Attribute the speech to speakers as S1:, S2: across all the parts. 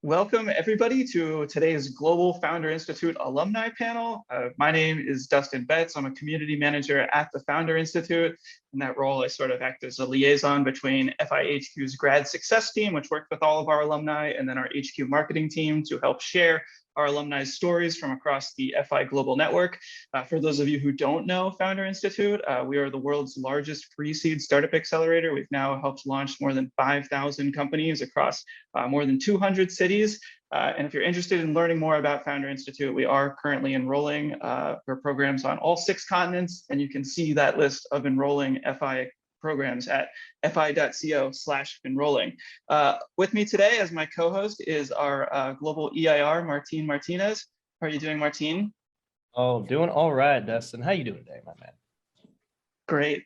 S1: Welcome everybody to today's Global Founder Institute Alumni Panel. My name is Dustin BETZ. I'm a community manager at the Founder Institute. In that role, I sort of act as a liaison between FIHQ's grad success team, which worked with all of our alumni, and then our HQ marketing team to help share our alumni's stories from across the FI Global Network. For those of you who don't know Founder Institute, we are the world's largest pre-seed startup accelerator. We've now helped launch more than 5,000 companies across more than 200 cities. And if you're interested in learning more about Founder Institute, we are currently enrolling for programs on all 6 continents, and you can see that list of enrolling FI programs at fi.co/enrolling. With me today as my co-host is our global EIR, Martin Martinez. How are you doing, Martin?
S2: Oh, doing all right, Dustin. How you doing today, my man?
S1: Great.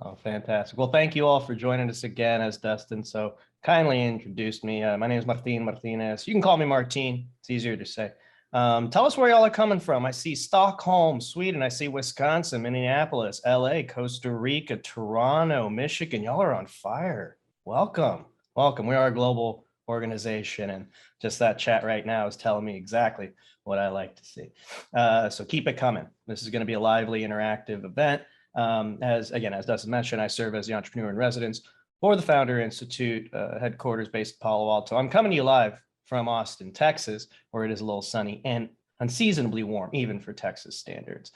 S2: Oh, fantastic. Well, thank you all for joining us again, as Dustin so kindly introduced me. My name is Martin Martinez. You can call me Martin. It's easier to say. Tell us where y'all are coming from. I see Stockholm, Sweden. I see Wisconsin, Minneapolis, LA, Costa Rica, Toronto, Michigan. Y'all are on fire. Welcome. Welcome. We are a global organization, and just that chat right now is telling me exactly what I like to see. So keep it coming. This is going to be a lively, interactive event. As Dustin mentioned, I serve as the entrepreneur in residence for the Founder Institute, headquarters based in Palo Alto. I'm coming to you live from Austin, Texas, where it is a little sunny and unseasonably warm, even for Texas standards.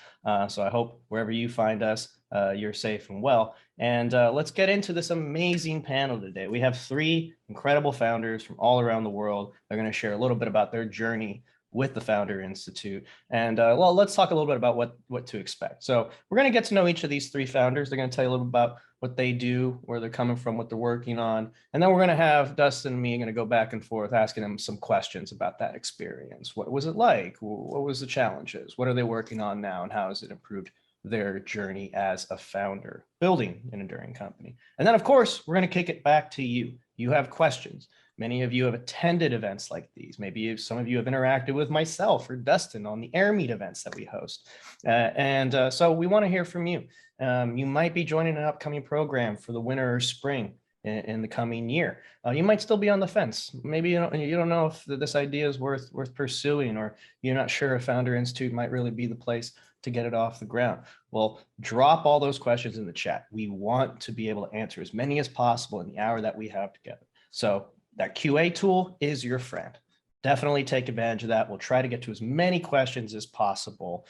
S2: So I hope wherever you find us, you're safe and well. And let's get into this amazing panel today. We have 3 incredible founders from all around the world. They're going to share a little bit about their journey with the Founder Institute. And well, let's talk a little bit about what to expect. So we're going to get to know each of these 3 founders. They're going to tell you a little about what they do, where they're coming from, what they're working on. And then we're going to have Dustin and me going to go back and forth asking them some questions about that experience. What was it like? What was the challenges? What are they working on now? And how has it improved their journey as a founder, building an enduring company? And then, of course, we're going to kick it back to you. You have questions. Many of you have attended events like these. Maybe some of you have interacted with myself or Dustin on the Air Meet events that we host. So we want to hear from you. You might be joining an upcoming program for the winter or spring in the coming year. You might still be on the fence. Maybe you don't know if this idea is worth pursuing, or you're not sure if Founder Institute might really be the place to get it off the ground. Well, drop all those questions in the chat. We want to be able to answer as many as possible in the hour that we have together. So that QA tool is your friend. Definitely take advantage of that. We'll try to get to as many questions as possible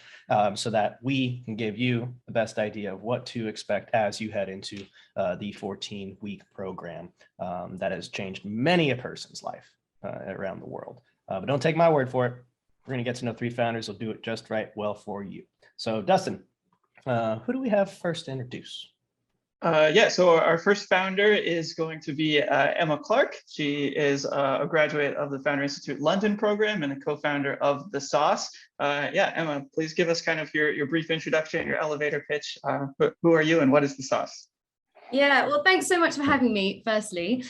S2: so that we can give you the best idea of what to expect as you head into the 14-week program that has changed many a person's life around the world. But don't take my word for it. We're going to get to know 3 founders who'll do it just right well for you. So Dustin, who do we have first to introduce?
S1: Yeah, so our first founder is going to be Emma Clark. She is a graduate of the Founder Institute London program and a co-founder of The Sauce. Yeah, Emma, please give us kind of your brief introduction, your elevator pitch. Who are you and what is The Sauce?
S3: Yeah, well, thanks so much for having me, firstly.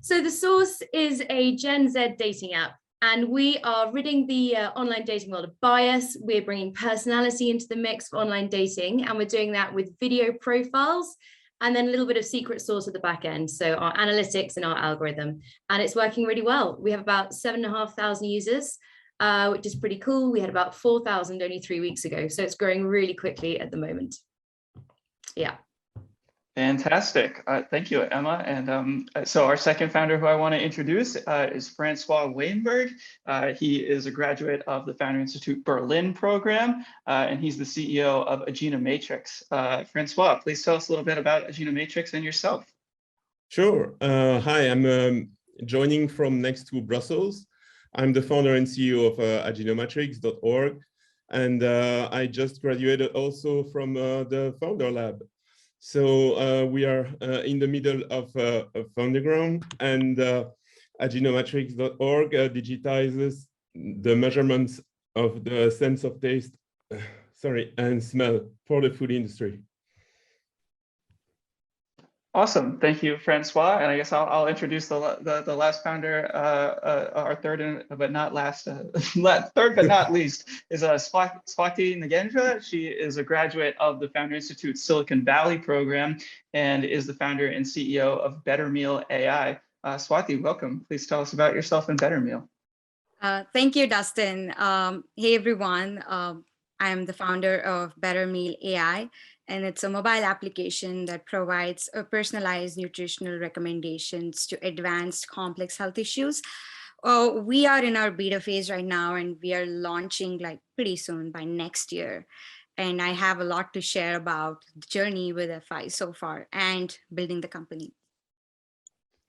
S3: So The Sauce is a Gen Z dating app, and we are ridding the online dating world of bias. We're bringing personality into the mix for online dating, and we're doing that with video profiles and then a little bit of secret sauce at the back end. So our analytics and our algorithm, and it's working really well. We have about 7,500 users, which is pretty cool. We had about 4,000 only 3 weeks ago. So it's growing really quickly at the moment. Yeah.
S1: Fantastic. Thank you, Emma. And so our second founder who I want to introduce is Francois Wayenberg. He is a graduate of the Founder Institute Berlin program, and he's the CEO of Ajinomatrix. Francois, please tell us a little bit about Ajinomatrix and yourself.
S4: Sure. Hi, I'm joining from next to Brussels. I'm the founder and CEO of Ajinomatrix.org, and I just graduated also from the Founder Lab. So we are in the middle of a Founderground, and Ajinomatrix.org digitizes the measurements of the sense of taste, and smell for the food industry.
S1: Awesome, thank you, Francois. And I guess I'll introduce the last founder, our third but not last, third but not least, is SWATHI Nagendra. She is a graduate of the Founder Institute Silicon Valley program and is the founder and CEO of BetterMeal AI. SWATHI, welcome. Please tell us about yourself and BetterMeal.
S5: Thank you, Dustin. Hey, everyone. I am the founder of BetterMeal AI, and it's a mobile application that provides personalized nutritional recommendations to advanced complex health issues. We are in our beta phase right now, and we are launching like pretty soon by next year. And I have a lot to share about the journey with FI so far and building the company.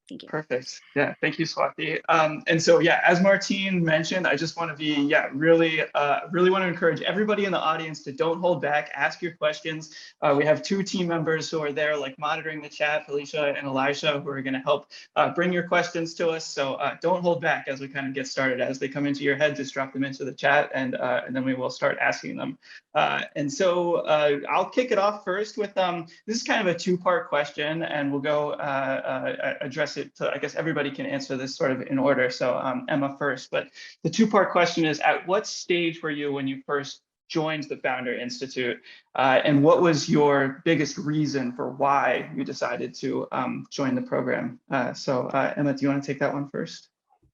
S5: Thank you.
S1: Perfect. Yeah, thank you, Swathi. And so, yeah, as Martine mentioned, I just want to be, really want to encourage everybody in the audience to don't hold back, ask your questions. We have two team members who are there, like monitoring the chat, Felicia and Elisha, who are going to help bring your questions to us. So don't hold back as we kind of get started. As they come into your head, just drop them into the chat, and then we will start asking them. And so I'll kick it off first with this is kind of a two-part question, and we'll go address it. So I guess everybody can answer this sort of in order. So Emma first, but the two-part question is: at what stage were you when you first joined the Founder Institute, and what was your biggest reason for why you decided to join the program? So Emma, do you want to take that one first?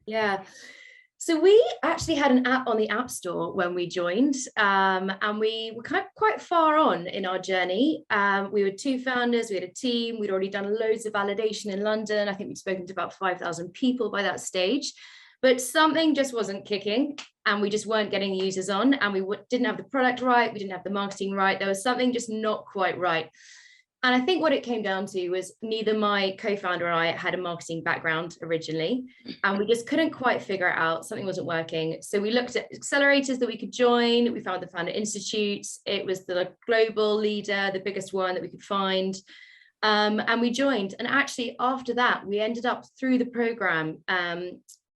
S3: Yeah. So we actually had an app on the App Store when we joined, and we were quite far on in our journey. We were two founders, we had a team, we'd already done loads of validation in London. I think we'd spoken to about 5,000 people by that stage, but something just wasn't kicking, and we just weren't getting users on, and we didn't have the product right, we didn't have the marketing right. There was something just not quite right. And I think what it came down to was neither my co-founder or I had a marketing background originally, and we just couldn't quite figure it out. Something wasn't working. So we looked at accelerators that we could join. We found the Founder Institute. It was the global leader, the biggest one that we could find. And we joined. And actually after that, we ended up through the program,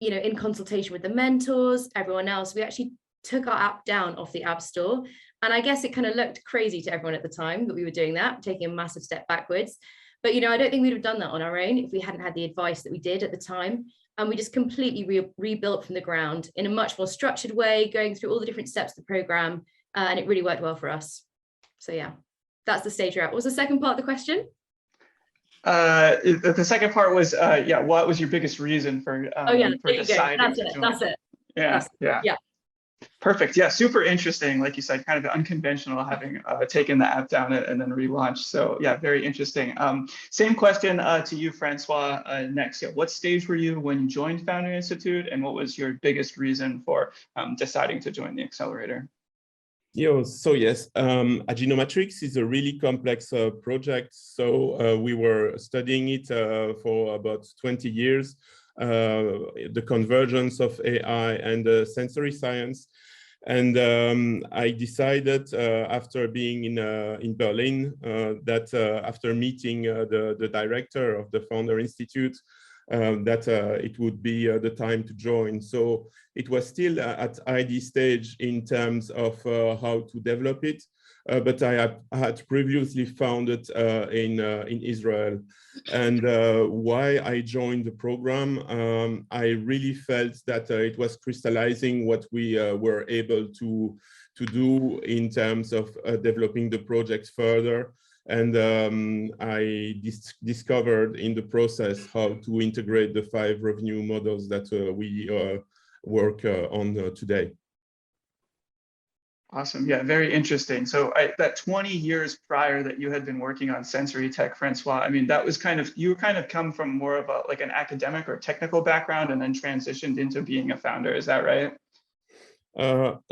S3: in consultation with the mentors, everyone else. We actually took our app down off the App Store. And I guess it kind of looked crazy to everyone at the time that we were doing that, taking a massive step backwards. But, I don't think we'd have done that on our own if we hadn't had the advice that we did at the time. And we just completely rebuilt from the ground in a much more structured way, going through all the different steps of the program. And it really worked well for us. So, yeah, that's the stage we're at. What was the second part of the question?
S1: The second part was, what was your biggest reason for deciding to join?
S3: That's it.
S1: Yeah. Perfect. Yeah, super interesting. Like you said, kind of unconventional, having taken the app down and then relaunched. So yeah, very interesting. Same question to you, Francois. Next, what stage were you when you joined Founder Institute, and what was your biggest reason for deciding to join the accelerator?
S4: So yes, Ajinomatrix is a really complex project. So we were studying it for about 20 years. The convergence of AI and sensory science. And I decided after being in Berlin that after meeting the director of the Founder Institute, that it would be the time to join. So it was still at ID stage in terms of how to develop it. But I had previously founded in Israel. And why I joined the program, I really felt that it was crystallizing what we were able to do in terms of developing the project further. And I discovered in the process how to integrate the 5 revenue models that we work on today.
S1: Awesome. Yeah, very interesting. So that 20 years prior that you had been working on sensory tech, Francois, I mean, that was you come from more of an academic or technical background and then transitioned into being a founder. Is that right?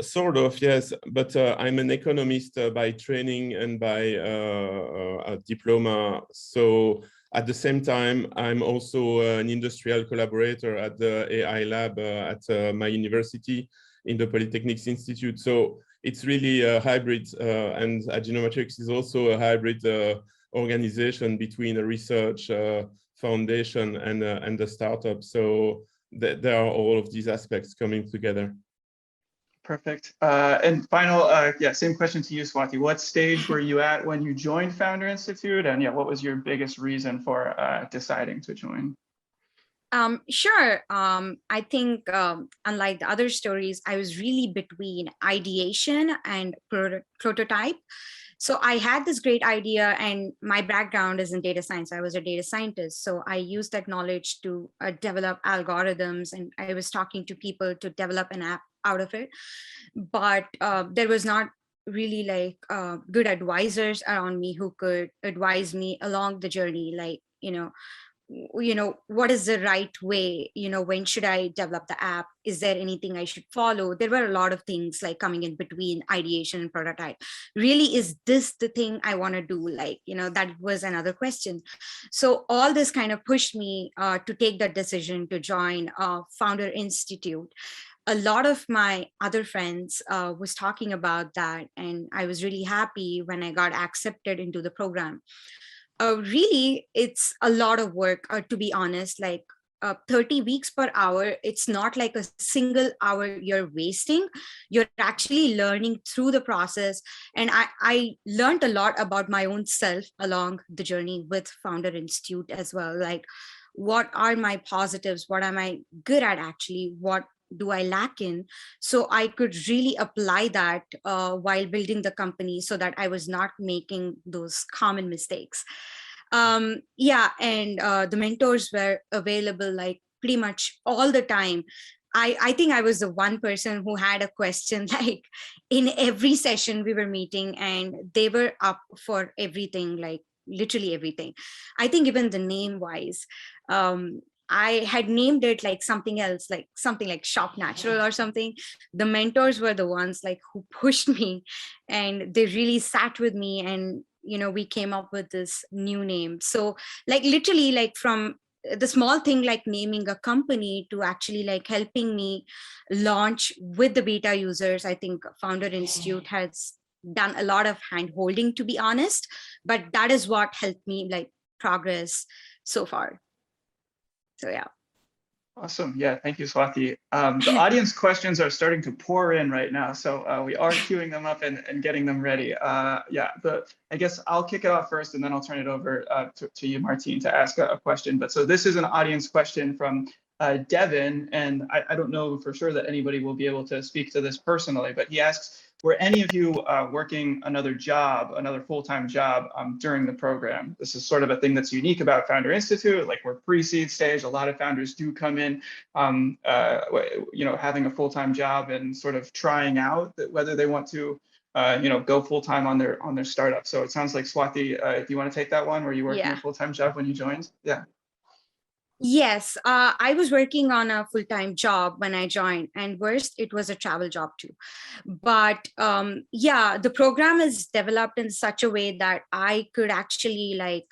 S4: Sort of, yes. But I'm an economist by training and by a diploma. So at the same time, I'm also an industrial collaborator at the AI lab at my university in the Polytechnics Institute. So it's really a hybrid, and Ajinomatrix is also a hybrid organization between a research foundation and a startup. So there are all of these aspects coming together.
S1: Perfect. And final, same question to you, Swathi. What stage were you at when you joined Founder Institute? And what was your biggest reason for deciding to join?
S5: Sure. I think unlike the other stories, I was really between ideation and prototype. So I had this great idea, and my background is in data science. I was a data scientist. So I used that knowledge to develop algorithms, and I was talking to people to develop an app out of it. But there was not really like good advisors around me who could advise me along the journey, like, what is the right way, when should I develop the app, is there anything I should follow? There were a lot of things like coming in between ideation and prototype. Really, is this the thing I want to do? Like, that was another question. So all this kind of pushed me to take that decision to join Founder Institute. A lot of my other friends was talking about that, and I was really happy when I got accepted into the program. Really, it's a lot of work, to be honest, like 30 weeks per hour. It's not like a single hour you're wasting. You're actually learning through the process. And I learned a lot about my own self along the journey with Founder Institute as well. Like, what are my positives? What am I good at actually? What do I lack in? So I could really apply that while building the company, so that I was not making those common mistakes. And the mentors were available like pretty much all the time. I think I was the one person who had a question like in every session we were meeting, and they were up for everything, like literally everything. I think even the name wise, I had named it like something else, like something like Shop Natural or something. The mentors were the ones like who pushed me, and they really sat with me, and we came up with this new name. So like literally, like from the small thing like naming a company to actually like helping me launch with the beta users, I think Founder Institute has done a lot of hand holding, to be honest, but that is what helped me like progress so far. So yeah.
S1: Awesome. Yeah, thank you, Swathi. The audience questions are starting to pour in right now, so we are queuing them up and getting them ready. I guess I'll kick it off first, and then I'll turn it over to you, Martín, to ask a question. But so this is an audience question from Devin, and I don't know for sure that anybody will be able to speak to this personally, but he asks, were any of you working another full-time job during the program? This is sort of a thing that's unique about Founder Institute. Like, we're pre-seed stage. A lot of founders do come in, having a full-time job and sort of trying out whether they want to, go full-time on their startup. So it sounds like, Swathi, do you want to take that one? Were you working a full-time job when you joined? Yeah.
S5: Yes, I was working on a full-time job when I joined, and worst, it was a travel job too. But the program is developed in such a way that I could actually like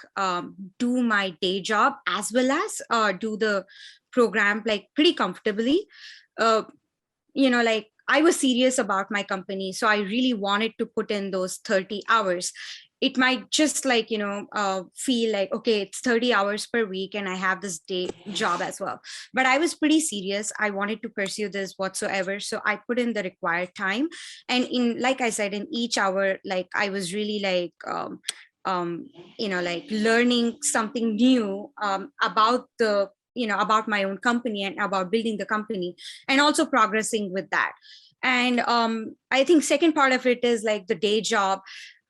S5: do my day job as well as do the program like pretty comfortably. Like I was serious about my company, so I really wanted to put in those 30 hours. It might just like, feel like, okay, it's 30 hours per week and I have this day job as well. But I was pretty serious. I wanted to pursue this whatsoever. So I put in the required time. And like I said, in each hour, like I was really like, like learning something new about about my own company and about building the company, and also progressing with that. And I think second part of it is like the day job.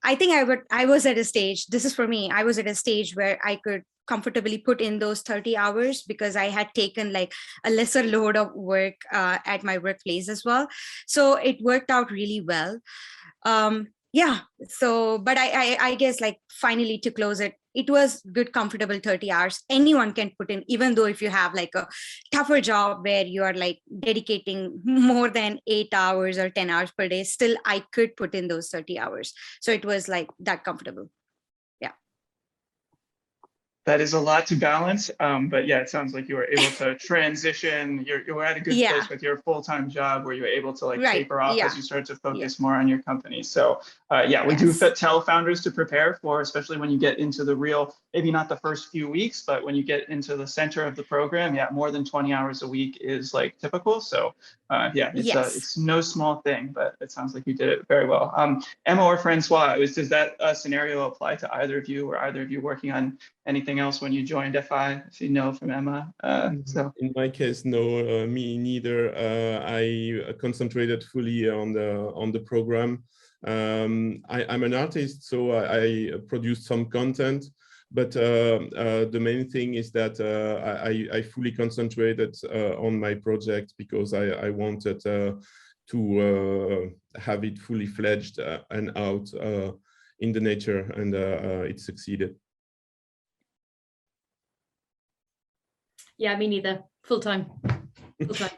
S5: I think I was at a stage, this is for me, I was at a stage where I could comfortably put in those 30 hours because I had taken like a lesser load of work at my workplace as well. So it worked out really well. So, but I guess like finally to close it, it was good, comfortable 30 hours. Anyone can put in, even though if you have like a tougher job where you are like dedicating more than 8 hours or 10 hours per day, still I could put in those 30 hours. So it was like that comfortable.
S1: That is a lot to balance, but yeah, it sounds like you were able to transition. You were at a good place with your full-time job where you were able to like taper off as you started to focus more on your company. So we do tell founders to prepare for, especially when you get into the real, maybe not the first few weeks, but when you get into the center of the program, more than 20 hours a week is like typical. So it's no small thing, but it sounds like you did it very well. Emma or Francois, does that scenario apply to either of you? Or either of you working on anything else when you joined FI? If you know from Emma.
S4: In my case, no, me neither. I concentrated fully on the program. I'm an artist, so I produce some content, but the main thing is that I fully concentrated on my project because I wanted to have it fully fledged and out in the nature, and it succeeded.
S3: Yeah, me neither. Full time. Full time.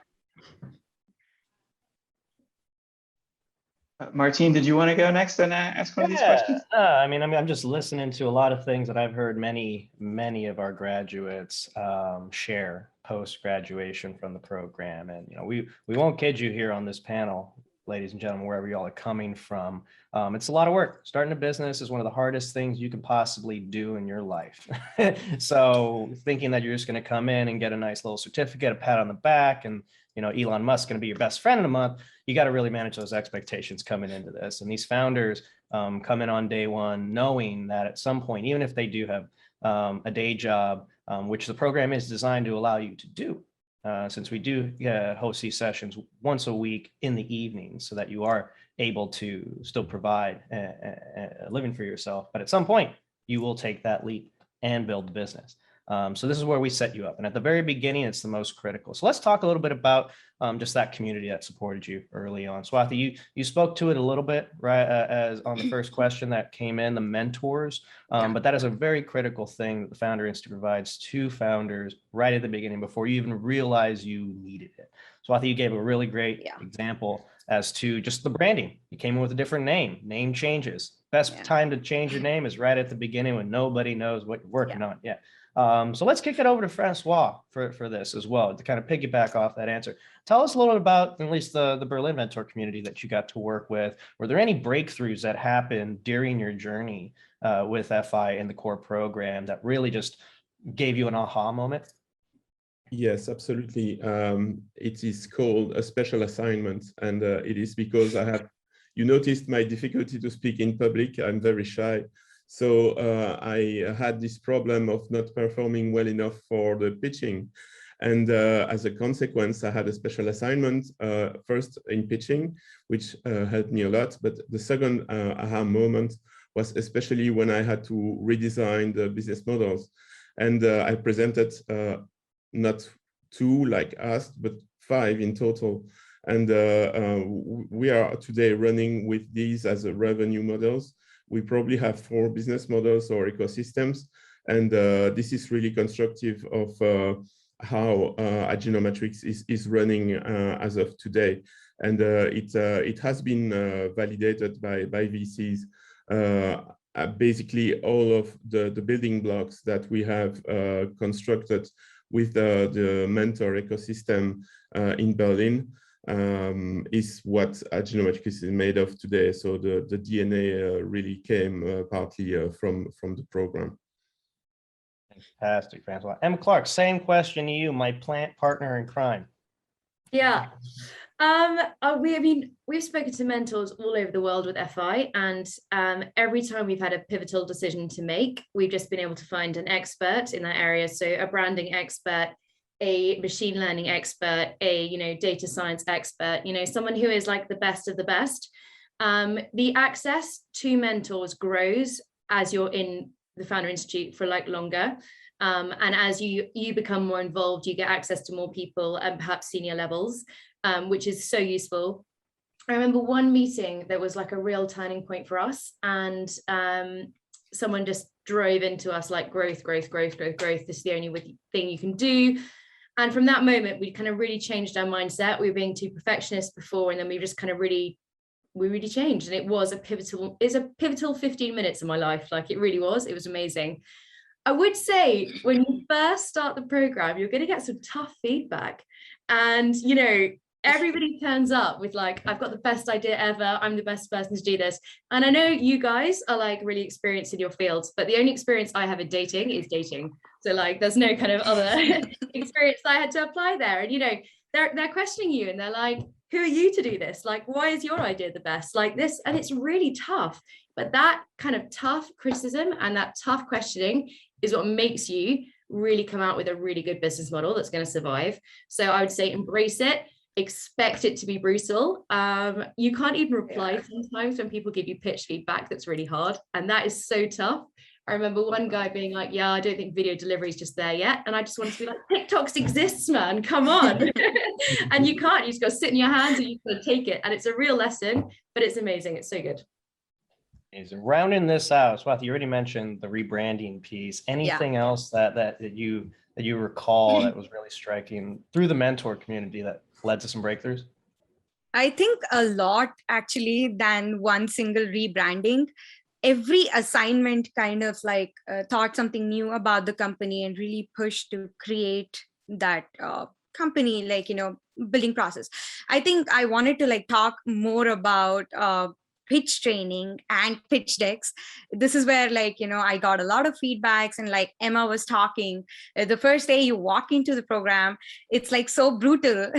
S1: Martine, did you want to go next and ask one of these questions?
S2: I mean, I'm just listening to a lot of things that I've heard many of our graduates share post-graduation from the program. And, you know, we won't kid you here on this panel, ladies and gentlemen, wherever y'all are coming from. It's a lot of work. Starting a business is one of the hardest things you can possibly do in your life. So thinking that you're just going to come in and get a nice little certificate, a pat on the back, and, you know, Elon Musk's going to be your best friend in a month, you got to really manage those expectations coming into this. And these founders come in on day one, knowing that at some point, even if they do have a day job, which the program is designed to allow you to do, since we do host these sessions once a week in the evening, so that you are able to still provide a living for yourself. But at some point, you will take that leap and build the business. So this is where we set you up. And at the very beginning, it's the most critical. So let's talk a little bit about just that community that supported you early on. Swathi, you spoke to it a little bit, right, as on the first question that came in, the mentors. But that is a very critical thing that the Founder Institute provides to founders right at the beginning before you even realize you needed it. Swathi, you gave a really great example as to just the branding. You came in with a different name changes. Best time to change your name is right at the beginning when nobody knows what you're working on. So let's kick it over to Francois for this as well, to kind of piggyback off that answer. Tell us a little bit about at least the Berlin mentor community that you got to work with. Were there any breakthroughs that happened during your journey with FI and the core program that really just gave you an aha moment?
S4: Yes, absolutely. It is called a special assignment, and it is because you noticed my difficulty to speak in public. I'm very shy. So I had this problem of not performing well enough for the pitching. And as a consequence, I had a special assignment, first in pitching, which helped me a lot. But the second aha moment was especially when I had to redesign the business models. And I presented not 2 like asked, but 5 in total. And we are today running with these as a revenue models. We probably have 4 business models or ecosystems, and this is really constructive of how Ajinomatrix is running as of today. And it has been validated by VCs. Basically, all of the building blocks that we have constructed with the mentor ecosystem in Berlin is what Ajinomatrix is made of today. So the DNA really came partly from the program.
S2: Fantastic, Francois. Emma Clark, same question to you, my plant partner in crime.
S3: Yeah. We've spoken to mentors all over the world with FI, and every time we've had a pivotal decision to make, we've just been able to find an expert in that area. So a branding expert, a machine learning expert, a data science expert, someone who is like the best of the best. The access to mentors grows as you're in the Founder Institute for like longer. And as you become more involved, you get access to more people and perhaps senior levels, which is so useful. I remember one meeting that was like a real turning point for us, and someone just drove into us like growth. This is the only thing you can do. And from that moment, we kind of really changed our mindset. We were being too perfectionist before, and then we just kind of we really changed. And it's a pivotal 15 minutes of my life. Like it really was. It was amazing. I would say when you first start the program, you're going to get some tough feedback. And, everybody turns up with like, I've got the best idea ever. I'm the best person to do this. And I know you guys are like really experienced in your fields, but the only experience I have in dating is dating. So like, there's no kind of other experience I had to apply there. And, they're questioning you and they're like, who are you to do this? Like, why is your idea the best? Like this, and it's really tough. But that kind of tough criticism and that tough questioning is what makes you really come out with a really good business model that's going to survive. So I would say embrace it. expect it to be brutal. You can't even reply sometimes when people give you pitch feedback. That's really hard, and that is so tough. I remember one guy being like, yeah, I don't think video delivery is just there yet. And I just wanted to be like, TikToks exists, man, come on. And you can't, you just got to sit in your hands and you got to take it. And it's a real lesson, but it's amazing. It's so good.
S2: Amazing. Rounding this out, Swathi, you already mentioned the rebranding piece. Anything else that you recall that was really striking through the mentor community that led to some breakthroughs?
S5: I think a lot actually than one single rebranding. Every assignment kind of like taught something new about the company and really pushed to create that company, like, building process. I think I wanted to like talk more about pitch training and pitch decks. This is where like, I got a lot of feedbacks, and like Emma was talking, the first day you walk into the program, it's like so brutal.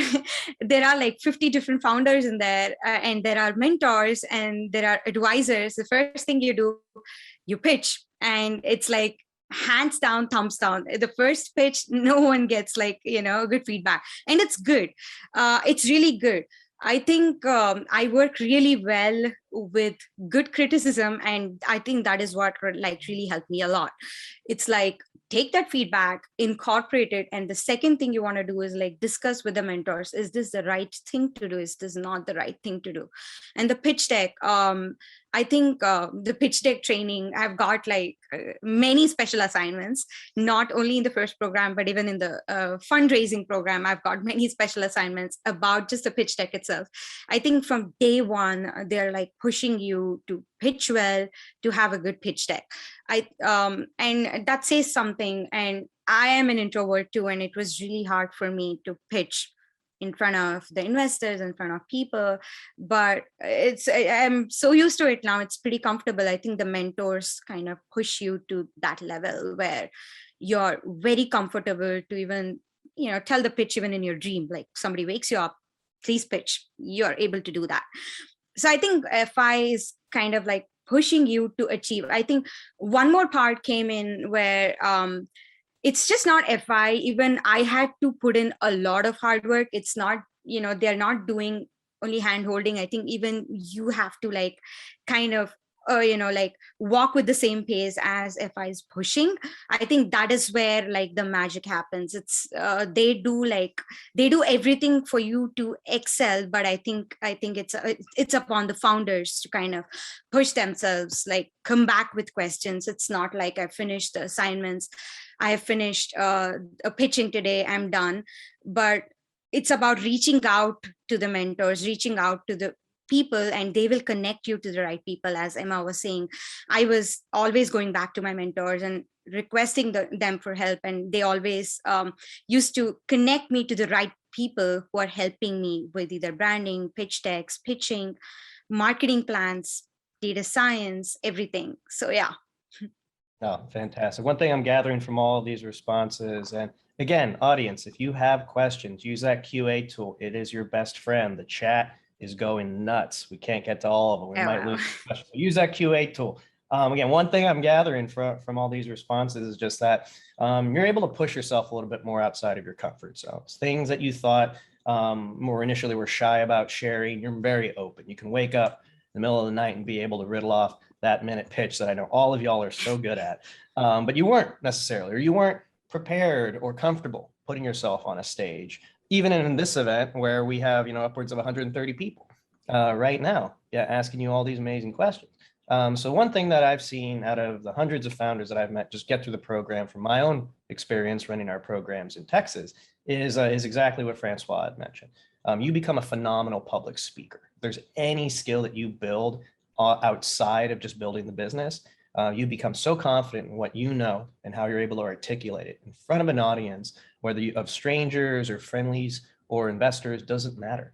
S5: There are like 50 different founders in there, and there are mentors and there are advisors. The first thing you do, you pitch, and it's like hands down, thumbs down. The first pitch, no one gets like, good feedback, and it's good. It's really good. I think I work really well with good criticism, and I think that is what like really helped me a lot. It's like, take that feedback, incorporate it, and the second thing you want to do is like discuss with the mentors, is this the right thing to do, is this not the right thing to do? And the pitch deck, I think the pitch deck training, I've got like many special assignments, not only in the first program, but even in the fundraising program, I've got many special assignments about just the pitch deck itself. I think from day one, they're like pushing you to pitch well, to have a good pitch deck. And that says something. And I am an introvert too, and it was really hard for me to pitch in front of the investors, in front of people, but I'm so used to it now. It's pretty comfortable. I think the mentors kind of push you to that level where you're very comfortable to even, tell the pitch even in your dream. Like somebody wakes you up, please pitch. You're able to do that. So I think FI is kind of like pushing you to achieve. I think one more part came in where it's just not FI. Even I had to put in a lot of hard work. It's not, they're not doing only hand holding. I think even you have to like kind of, like walk with the same pace as FI is pushing. I think that is where like the magic happens. It's they do everything for you to excel, but I think it's upon the founders to kind of push themselves, like come back with questions. It's not like I finished the assignments, I have finished a pitching today, I'm done. But it's about reaching out to the mentors, reaching out to the people, and they will connect you to the right people. As Emma was saying, I was always going back to my mentors and requesting them for help, and they always used to connect me to the right people who are helping me with either branding, pitch decks, pitching, marketing plans, data science, everything. So yeah.
S2: Oh, fantastic. One thing I'm gathering from all of these responses, and again, audience, if you have questions, use that QA tool. It is your best friend. The chat is going nuts. We can't get to all of them. We might lose questions. Use that QA tool. Again, one thing I'm gathering from all these responses is just that you're able to push yourself a little bit more outside of your comfort zones. Things that you thought more initially were shy about sharing, you're very open. You can wake up in the middle of the night and be able to riddle off that minute pitch that I know all of y'all are so good at. But you weren't necessarily, or you weren't prepared or comfortable putting yourself on a stage. Even in this event where we have, upwards of 130 people right now, asking you all these amazing questions. So one thing that I've seen out of the hundreds of founders that I've met just get through the program from my own experience running our programs in Texas is exactly what Francois had mentioned. You become a phenomenal public speaker. If there's any skill that you build outside of just building the business, you become so confident in what you know and how you're able to articulate it in front of an audience, whether you of strangers or friendlies or investors, doesn't matter.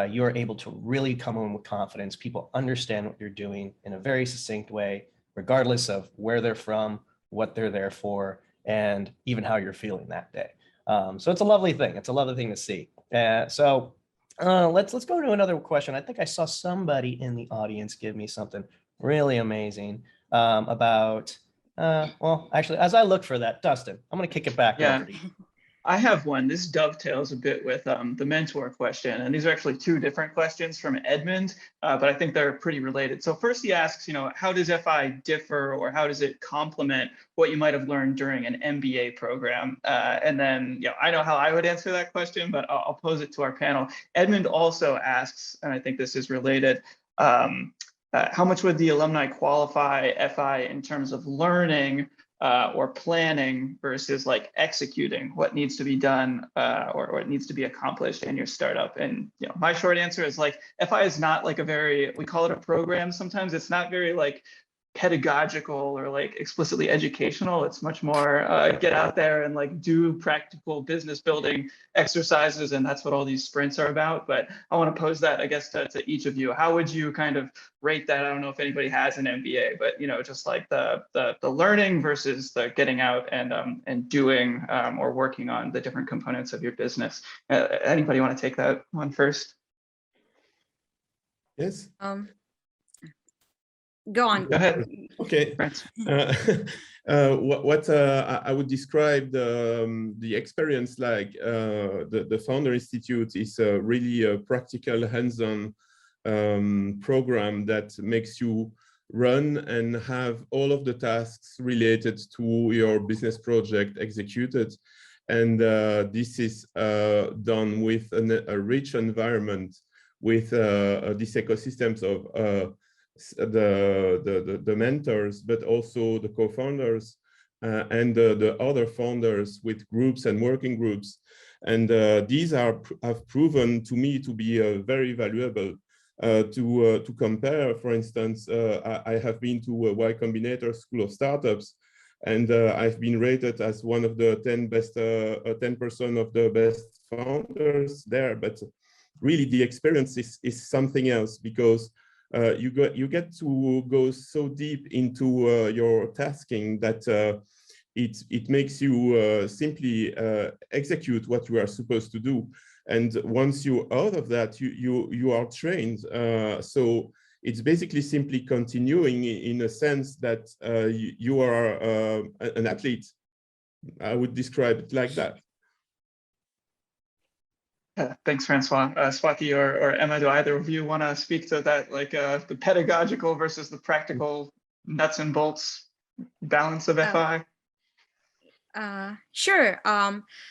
S2: You are able to really come in with confidence. People understand what you're doing in a very succinct way, regardless of where they're from, what they're there for, and even how you're feeling that day. So it's a lovely thing. It's a lovely thing to see. Let's go to another question. I think I saw somebody in the audience give me something really amazing about, well, actually, as I look for that, Dustin, I'm going to kick it back over to you.
S1: I have one. This dovetails a bit with the mentor question, and these are actually two different questions from Edmund, but I think they're pretty related. So first he asks, how does FI differ, or how does it complement what you might have learned during an MBA program? And then, I know how I would answer that question, but I'll pose it to our panel. Edmund also asks, and I think this is related, how much would the alumni qualify FI in terms of learning or planning versus like executing what needs to be done or what needs to be accomplished in your startup? And my short answer is like FI is not like we call it a program sometimes. It's not very like pedagogical or like explicitly educational. It's much more get out there and like do practical business building exercises, and that's what all these sprints are about. But I want to pose that, I guess, to each of you. How would you kind of rate that? I don't know if anybody has an MBA, but just like the learning versus the getting out and doing or working on the different components of your business. Anybody want to take that one first?
S4: Yes.
S5: Go on.
S1: Go ahead.
S4: Okay. What I would describe the experience like the Founder Institute is really a practical, hands-on program that makes you run and have all of the tasks related to your business project executed. And this is done with a rich environment with these ecosystems of the mentors, but also the co-founders and the other founders with groups and working groups. And these have proven to me to be very valuable. To compare, for instance, I have been to Y Combinator School of Startups, and I've been rated as one of the 10% of the best founders there. But really, the experience is something else, because you get to go so deep into your tasking that it makes you simply execute what you are supposed to do. And once you're out of that, you are trained. So it's basically simply continuing in a sense that you are an athlete. I would describe it like that.
S1: Thanks, Francois. Swathi or Emma, do either of you want to speak to that, like the pedagogical versus the practical nuts and bolts balance of FI?
S5: Sure.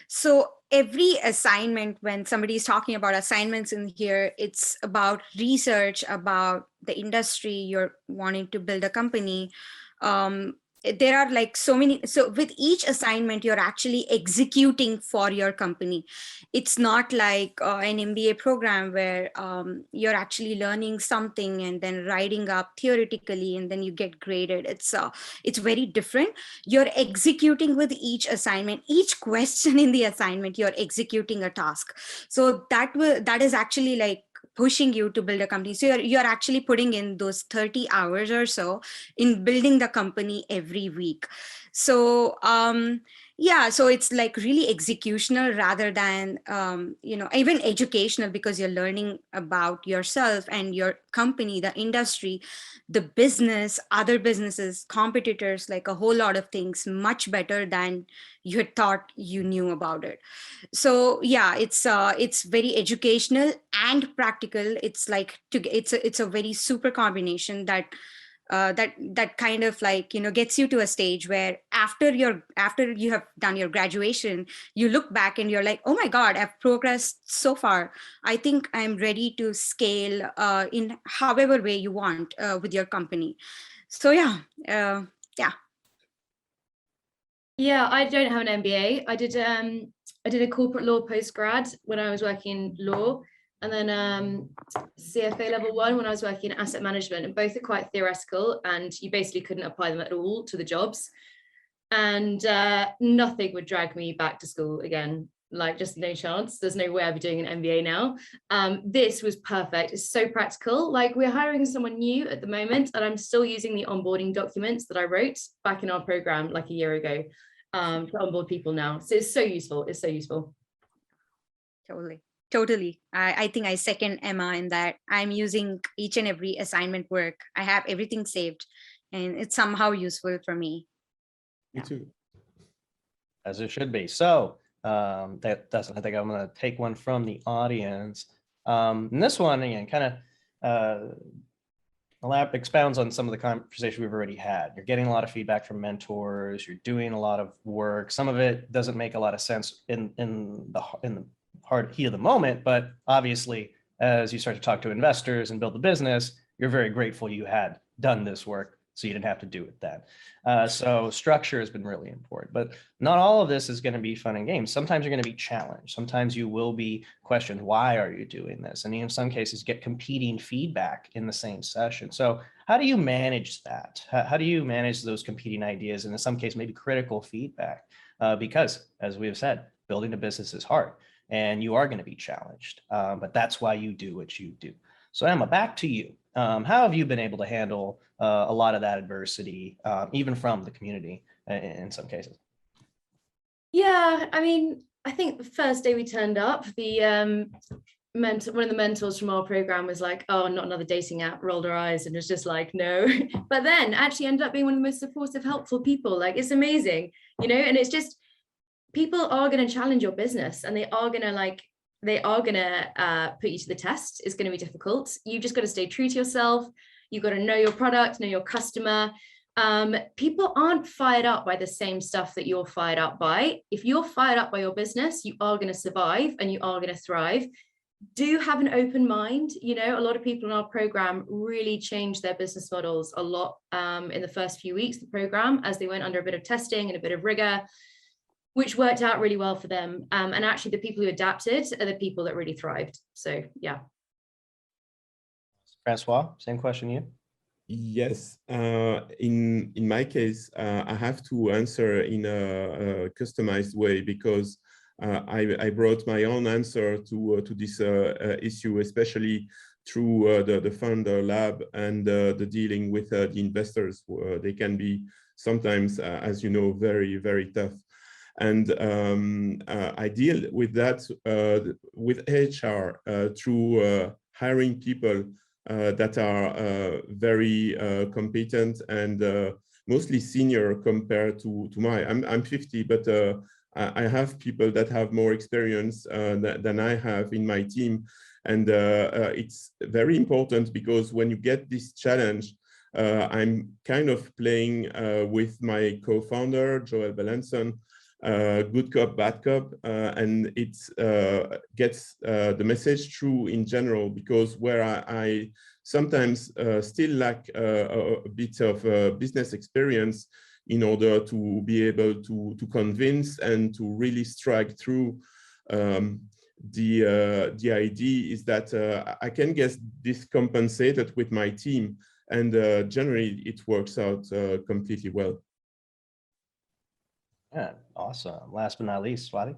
S5: So every assignment, when somebody is talking about assignments in here, it's about research, about the industry you're wanting to build a company. There are like so many. So with each assignment, you're actually executing for your company. It's not like an MBA program where you're actually learning something and then writing up theoretically and then you get graded. It's very different. You're executing with each assignment, each question in the assignment, you're executing a task. So that is actually like pushing you to build a company. So you're actually putting in those 30 hours or so in building the company every week. So yeah, so it's like really executional rather than even educational, because you're learning about yourself and your company, the industry, the business, other businesses, competitors, like a whole lot of things, much better than you had thought you knew about it. So yeah, it's very educational and practical. It's like it's a very super combination that that kind of like gets you to a stage where after you have done your graduation, you look back and you're like, oh my God, I've progressed so far. I think I'm ready to scale in however way you want with your company. So yeah.
S3: Yeah, I don't have an MBA. I did a corporate law postgrad when I was working in law, and then CFA level 1 when I was working in asset management, and both are quite theoretical, and you basically couldn't apply them at all to the jobs. And nothing would drag me back to school again. Like, just no chance. There's no way I'd be doing an MBA now. This was perfect. It's so practical. Like, we're hiring someone new at the moment, and I'm still using the onboarding documents that I wrote back in our program like a year ago to onboard people now. So it's so useful. It's so useful.
S5: Totally. I think I second Emma in that. I'm using each and every assignment work. I have everything saved, and it's somehow useful for me.
S4: Me too.
S2: As it should be. So I think I'm going to take one from the audience. And this one, again, kind of expounds on some of the conversation we've already had. You're getting a lot of feedback from mentors. You're doing a lot of work. Some of it doesn't make a lot of sense in the hard heat of the moment, but obviously, as you start to talk to investors and build the business, you're very grateful you had done this work so you didn't have to do it then. So structure has been really important, but not all of this is going to be fun and games. Sometimes you're going to be challenged. Sometimes you will be questioned, why are you doing this? And in some cases get competing feedback in the same session. So how do you manage that? How do you manage those competing ideas? And in some cases, maybe critical feedback, because as we have said, building a business is hard and you are going to be challenged, but that's why you do what you do. So Emma, back to you. How have you been able to handle a lot of that adversity, even from the community in some cases?
S3: Yeah, I mean, I think the first day we turned up, the one of the mentors from our program was like, oh, not another dating app, rolled her eyes and was just like, no. But then actually ended up being one of the most supportive, helpful people. Like, it's amazing, you know, and it's just, people are going to challenge your business and they are going to put you to the test. It's going to be difficult. You've just got to stay true to yourself. You've got to know your product, know your customer. People aren't fired up by the same stuff that you're fired up by. If you're fired up by your business, you are going to survive and you are going to thrive. Do have an open mind. You know, a lot of people in our program really changed their business models a lot in the first few weeks of the program as they went under a bit of testing and a bit of rigor, which worked out really well for them. And actually the people who adapted are the people that really thrived. So, yeah.
S2: Francois, same question to you.
S4: Yes, in my case, I have to answer in a customized way because I brought my own answer to this issue, especially through the founder lab and the dealing with the investors. They can be sometimes, as you know, very, very tough. And I deal with that with HR through hiring people that are very competent and mostly senior compared to my. I'm 50, but I have people that have more experience than I have in my team. And it's very important because when you get this challenge, I'm kind of playing with my co-founder, Joel Belenson, good cop, bad cop, and it gets the message through in general, because where I sometimes still lack a bit of business experience in order to be able to convince and to really strike through, the idea is that I can get this compensated with my team, and generally it works out completely well.
S2: Yeah, awesome. Last but not least, Swati.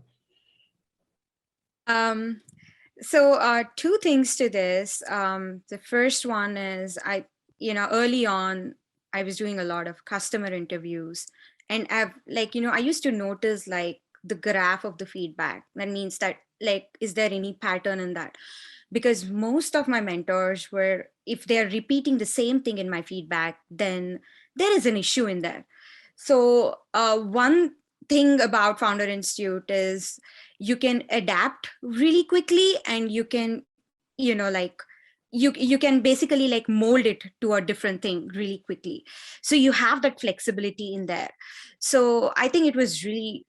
S5: So two things to this. The first one is early on, I was doing a lot of customer interviews, and I used to notice the graph of the feedback. That means that is there any pattern in that? Because most of my mentors were, if they're repeating the same thing in my feedback, then there is an issue in there. So one thing about Founder Institute is you can adapt really quickly, and you can, you can basically mold it to a different thing really quickly. So you have that flexibility in there. So I think it was really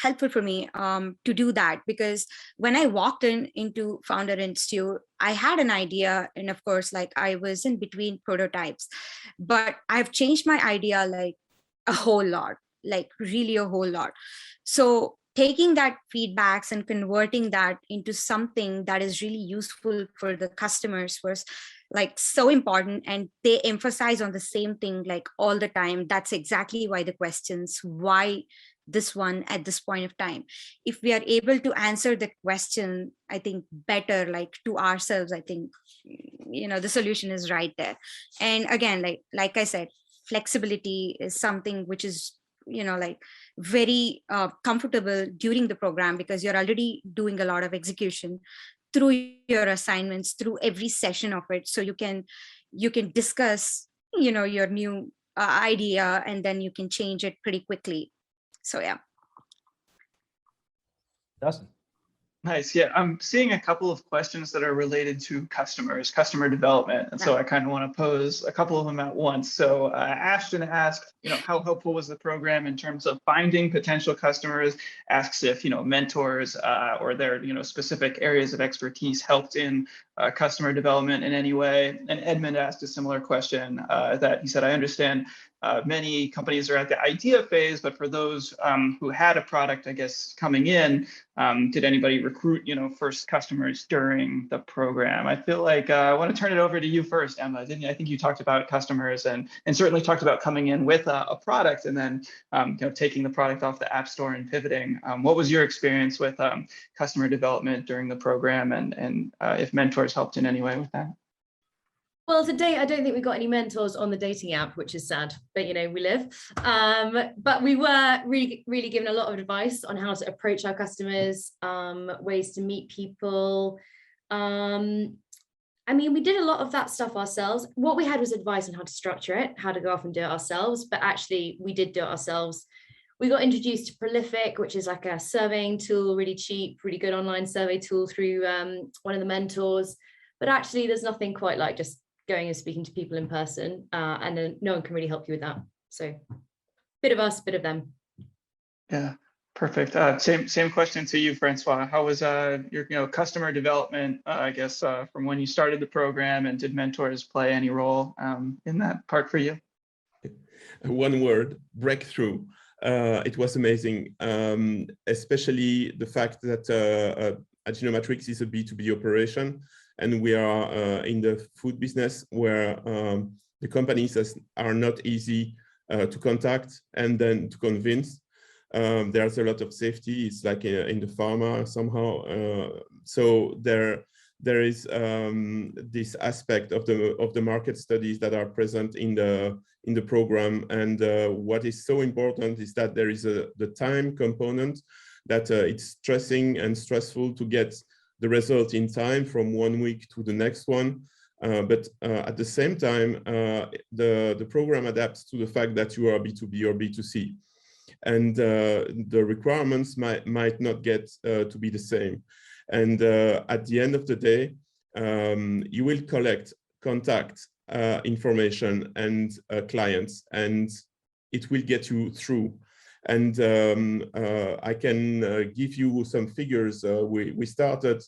S5: helpful for me to do that, because when I walked into Founder Institute, I had an idea, and of course, I was in between prototypes, but I've changed my idea a whole lot, really a whole lot. So taking that feedbacks and converting that into something that is really useful for the customers was so important, and they emphasize on the same thing all the time. That's exactly why the questions, why this one at this point of time. If we are able to answer the question, I think better, to ourselves, I think, the solution is right there. And again, like I said, flexibility is something which is, very comfortable during the program, because you're already doing a lot of execution through your assignments, through every session of it. So you can discuss, your new idea, and then you can change it pretty quickly. So yeah.
S2: Dustin.
S1: Nice. Yeah, I'm seeing a couple of questions that are related to customer development. And so I kind of want to pose a couple of them at once. So Ashton asked, how helpful was the program in terms of finding potential customers? Asks if, mentors or their, specific areas of expertise helped in customer development in any way. And Edmund asked a similar question that he said, I understand many companies are at the idea phase, but for those who had a product, I guess, coming in, did anybody recruit, first customers during the program? I feel like I want to turn it over to you first, Emma. Didn't you? I think you talked about customers and certainly talked about coming in with a product and then, taking the product off the App Store and pivoting. What was your experience with customer development during the program, and if mentors helped in any way with that?
S3: Well, to date, I don't think we got any mentors on the dating app, which is sad, but we live. But we were really given a lot of advice on how to approach our customers, ways to meet people. We did a lot of that stuff ourselves. What we had was advice on how to structure it, how to go off and do it ourselves, but actually we did do it ourselves. We got introduced to Prolific, which is like a surveying tool, really cheap, really good online survey tool through one of the mentors. But actually there's nothing quite like just going and speaking to people in person, and then no one can really help you with that. So bit of us, bit of them.
S1: Yeah, perfect. Same question to you, Francois. How was your customer development, I guess, from when you started the program, and did mentors play any role in that part for you?
S4: One word: breakthrough. It was amazing, especially the fact that Ajinomatrix is a B2B operation, and we are in the food business where the companies are not easy to contact and then to convince. There's a lot of safety. It's like in the pharma somehow. So there is this aspect of the market studies that are present in the program. And what is so important is that there is the time component, that it's stressing and stressful to get the result in time from 1 week to the next one. But at the same time, the program adapts to the fact that you are B2B or B2C. And the requirements might not get to be the same. And at the end of the day, you will collect contact information and clients, and it will get you through. And I can give you some figures. We started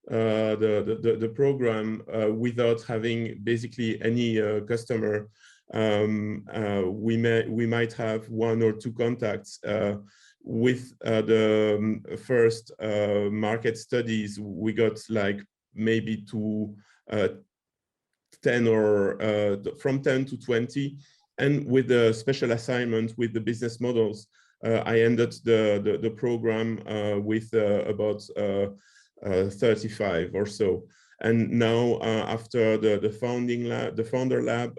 S4: the program without having basically any customer. We might have 1 or 2 contacts. With the first market studies, we got like maybe to 10 or from 10 to 20. And with the special assignment with the business models, I ended the program with about 35 or so. And now after the founder lab,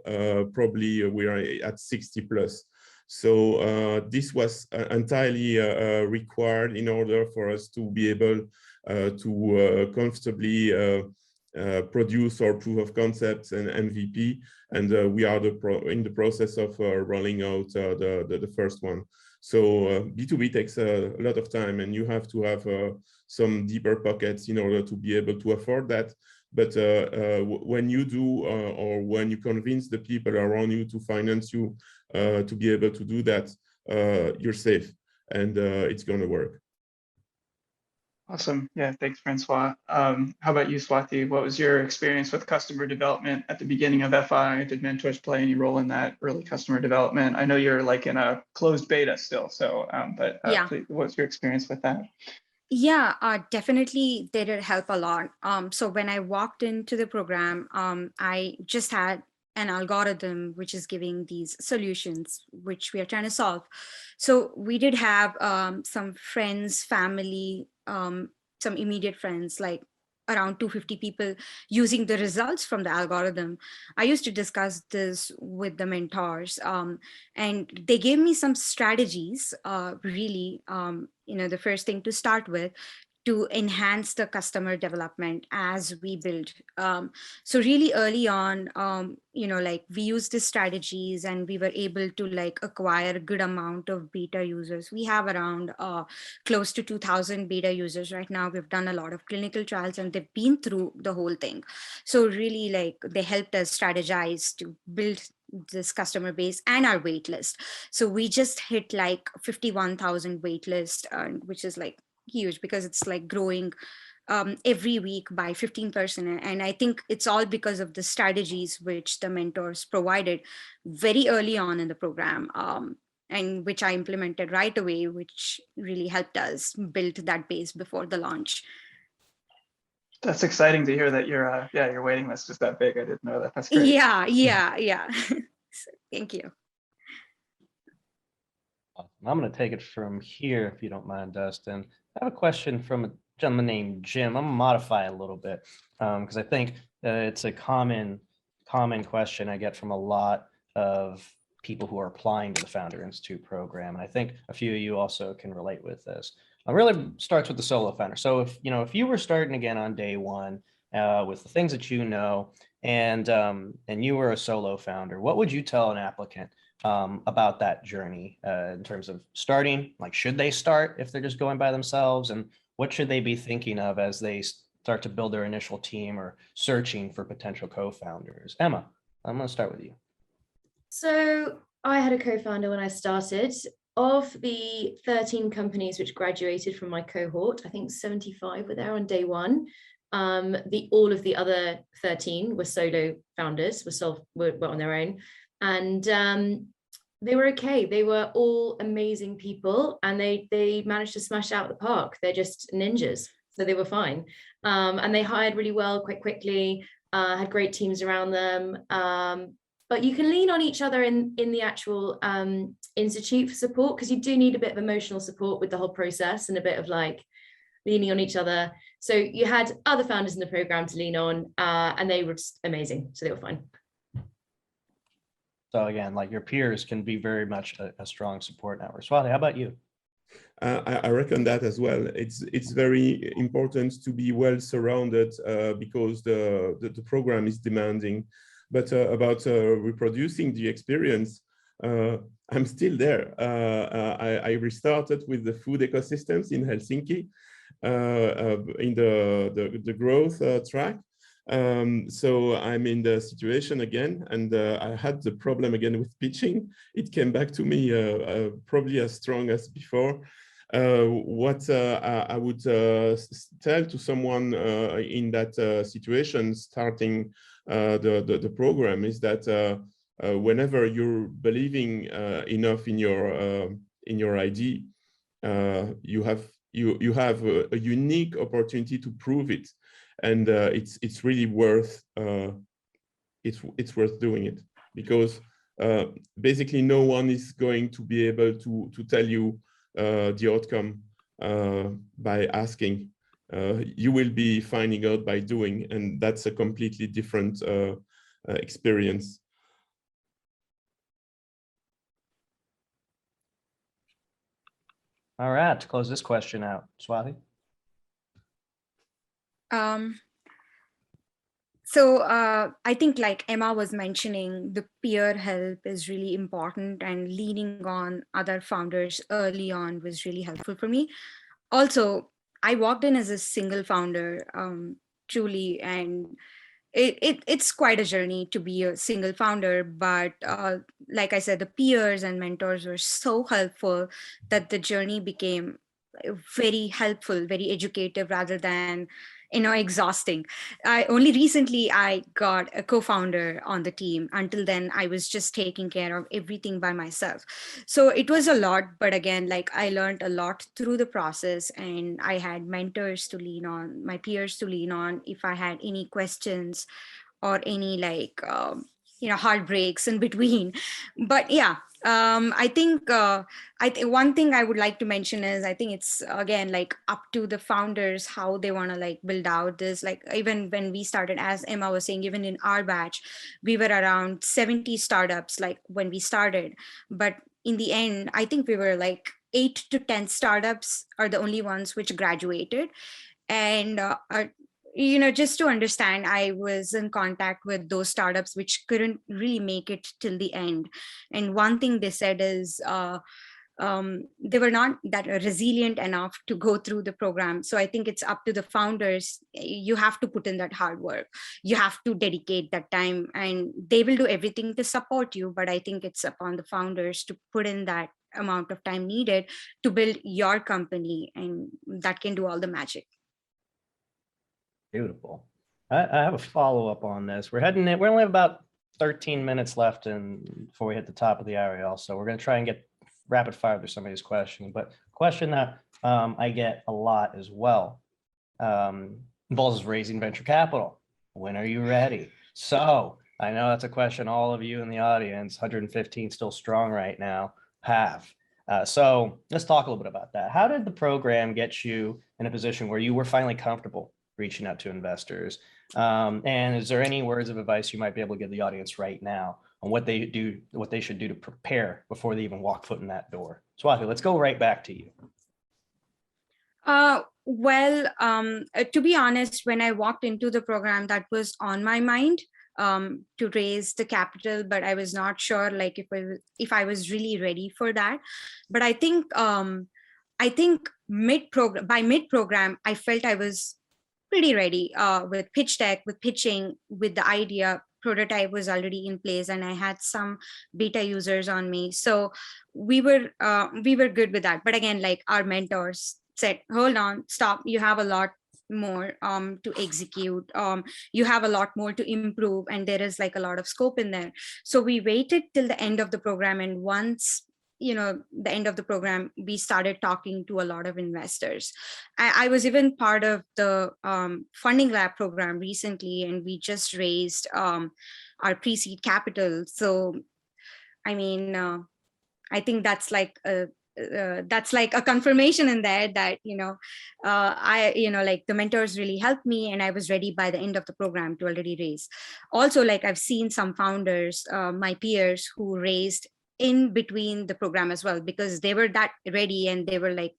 S4: probably we are at 60 plus. So this was entirely required in order for us to be able to comfortably produce our proof of concepts and MVP. And we are in the process of rolling out the first one. So B2B takes a lot of time, and you have to have some deeper pockets in order to be able to afford that. But when you do, or when you convince the people around you to finance you to be able to do that, you're safe, and it's going to work.
S1: Awesome. Yeah, thanks, Francois. How about you, Swathi? What was your experience with customer development at the beginning of FI? Did mentors play any role in that early customer development? I know you're like in a closed beta still, so but
S5: yeah.
S1: Please, what's your experience with that?
S5: Yeah, definitely they did help a lot. So when I walked into the program, I just had an algorithm which is giving these solutions which we are trying to solve. So we did have some friends, family, some immediate friends, like around 250 people using the results from the algorithm. I used to discuss this with the mentors, and they gave me some strategies, really, the first thing to start with, to enhance the customer development as we build. So really early on, like we used these strategies and we were able to like acquire a good amount of beta users. We have around close to 2,000 beta users right now. We've done a lot of clinical trials and they've been through the whole thing. So really like they helped us strategize to build this customer base and our wait list. So we just hit like 51,000 wait list, which is like huge because it's like growing every week by 15%. And I think it's all because of the strategies which the mentors provided very early on in the program, and which I implemented right away, which really helped us build that base before the launch.
S1: That's exciting to hear that your your waiting list is that big. I didn't know that. That's great.
S5: Yeah. So, thank you.
S2: I'm going to take it from here, if you don't mind, Dustin. I have a question from a gentleman named Jim. I'm going to modify it a little bit because I think it's a common question I get from a lot of people who are applying to the Founder Institute program. And I think a few of you also can relate with this. It really starts with the solo founder. So if you were starting again on day one with the things that you know, and you were a solo founder, what would you tell an applicant about that journey in terms of starting? Like, should they start if they're just going by themselves? And what should they be thinking of as they start to build their initial team or searching for potential co-founders? Emma, I'm going to start with you.
S3: So I had a co-founder when I started. Of the 13 companies which graduated from my cohort, I think 75 were there on day one. All of the other 13 were solo founders, were on their own. And they were okay. They were all amazing people and they managed to smash out the park. They're just ninjas, so they were fine. And they hired really well quite quickly, had great teams around them. But you can lean on each other in the actual institute for support, because you do need a bit of emotional support with the whole process and a bit of like leaning on each other. So you had other founders in the program to lean on, and they were just amazing. So they were fine.
S2: So again, like your peers can be very much a strong support network. Swathi, how about you?
S4: I reckon that as well. It's very important to be well surrounded because the program is demanding. But about reproducing the experience, I'm still there. I restarted with the food ecosystems in Helsinki in the growth track. So I'm in the situation again, and I had the problem again with pitching. It came back to me probably as strong as before. What I would tell to someone in that situation starting the program is that whenever you're believing enough in your idea, you have a unique opportunity to prove it, and it's really worth it's worth doing it, because basically no one is going to be able to tell you the outcome by asking. You will be finding out by doing, and that's a completely different experience.
S2: All right, to close this question out, Swathi.
S5: So I think like Emma was mentioning, the peer help is really important, and leaning on other founders early on was really helpful for me. Also, I walked in as a single founder, truly, and it's quite a journey to be a single founder. But like I said, the peers and mentors were so helpful that the journey became very helpful, very educative, rather than exhausting. Only recently I got a co-founder on the team. Until then, I was just taking care of everything by myself. So it was a lot, but again, like I learned a lot through the process, and I had mentors to lean on, my peers to lean on if I had any questions or any like heartbreaks in between. But yeah, I think one thing I would like to mention is, I think it's again like up to the founders how they want to like build out this. Like even when we started, as Emma was saying, even in our batch, we were around 70 startups like when we started. But in the end, I think we were like 8 to 10 startups are the only ones which graduated. And just to understand, I was in contact with those startups which couldn't really make it till the end. And one thing they said is they were not that resilient enough to go through the program. So I think it's up to the founders. You have to put in that hard work. You have to dedicate that time, and they will do everything to support you. But I think it's upon the founders to put in that amount of time needed to build your company, and that can do all the magic.
S2: Beautiful. I have a follow-up on this. We're only have about 13 minutes left before we hit the top of the hour, also. We're going to try and get rapid fire through some of these questions, but question that I get a lot as well involves raising venture capital. When are you ready? So I know that's a question all of you in the audience, 115 still strong right now, have. So let's talk a little bit about that. How did the program get you in a position where you were finally comfortable reaching out to investors? And is there any words of advice you might be able to give the audience right now on what they should do to prepare before they even walk foot in that door? Swathi, let's go right back to you.
S5: To be honest, when I walked into the program, that was on my mind, to raise the capital, but I was not sure like if I was really ready for that. But I think by mid-program, I felt I was pretty ready with pitch deck, with pitching, with the idea. Prototype was already in place, and I had some beta users on me, so we were good with that. But again, like our mentors said, hold on, stop. You have a lot more to execute. You have a lot more to improve, and there is like a lot of scope in there. So we waited till the end of the program, and once the end of the program, we started talking to a lot of investors. I was even part of the funding lab program recently, and we just raised our pre-seed capital. So, I mean, I think that's like a confirmation in there that like the mentors really helped me, and I was ready by the end of the program to already raise. Also, like I've seen some founders, my peers, who raised in between the program as well, because they were that ready and they were like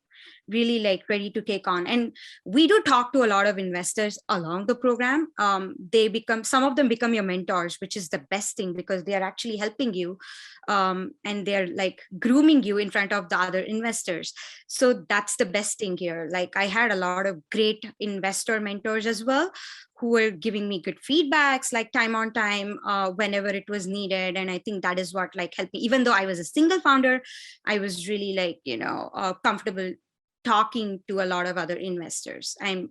S5: really like ready to take on. And we do talk to a lot of investors along the program. Some of them become your mentors, which is the best thing, because they are actually helping you, and they're like grooming you in front of the other investors. So that's the best thing here. Like I had a lot of great investor mentors as well, who were giving me good feedbacks, like time on time, whenever it was needed. And I think that is what like helped me. Even though I was a single founder, I was really like, comfortable talking to a lot of other investors. I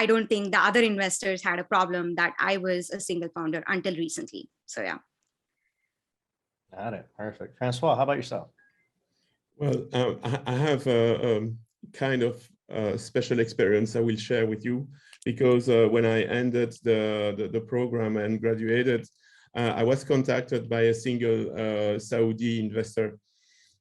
S5: don't think the other investors had a problem that I was a single founder until recently. So yeah.
S2: Got it. Perfect. Francois, how about yourself?
S4: Well, I have a kind of special experience I will share with you, because when I ended the program and graduated, I was contacted by a single Saudi investor,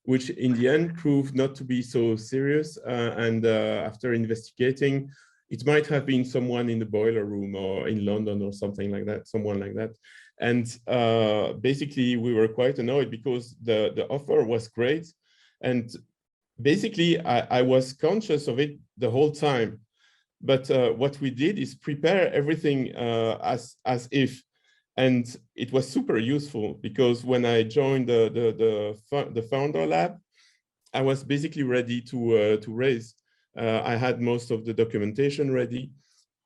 S4: which in the end proved not to be so serious. And after investigating, it might have been someone in the boiler room or in London or something like that, someone like that. And basically, we were quite annoyed because the offer was great. And basically, I was conscious of it the whole time. But what we did is prepare everything as if. And it was super useful, because when I joined the founder lab, I was basically ready to raise. I had most of the documentation ready,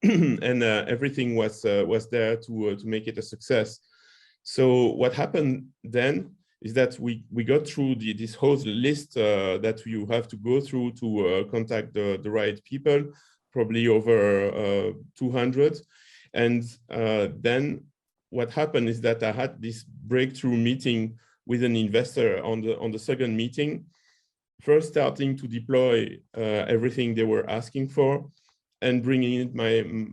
S4: and everything was there to make it a success. So what happened then is that we got through this whole list that you have to go through to contact the right people, probably over 200, and then what happened is that I had this breakthrough meeting with an investor on the second meeting, first starting to deploy everything they were asking for, and bringing in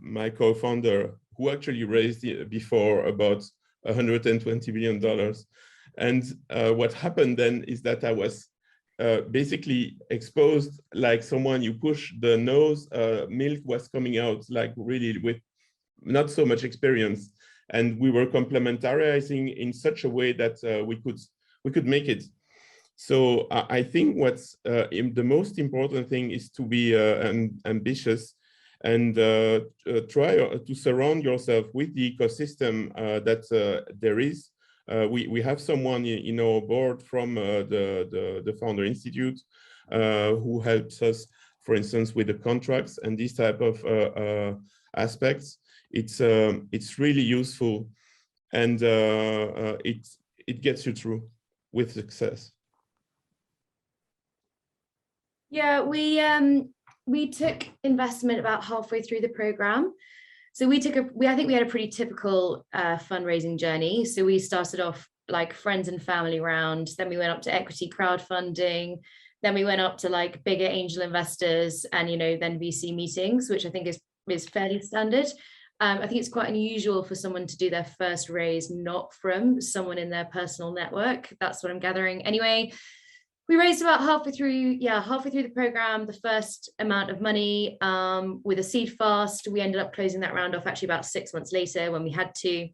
S4: my co-founder, who actually raised before about $120 million. And what happened then is that I was basically exposed like someone you push the nose, milk was coming out like really with not so much experience. And we were complementarizing in such a way that we could make it. So I think what's the most important thing is to be ambitious and try to surround yourself with the ecosystem that there is. We have someone in our board from the Founder Institute who helps us, for instance, with the contracts and these type of aspects. It's really useful, and it gets you through with success.
S3: Yeah, we took investment about halfway through the program. So I think we had a pretty typical fundraising journey. So we started off like friends and family round, then we went up to equity crowdfunding, then we went up to like bigger angel investors and, then VC meetings, which I think is fairly standard. I think it's quite unusual for someone to do their first raise not from someone in their personal network. That's what I'm gathering. Anyway, we raised about halfway through the program, the first amount of money with a seed fast. We ended up closing that round off actually about 6 months later when we had to.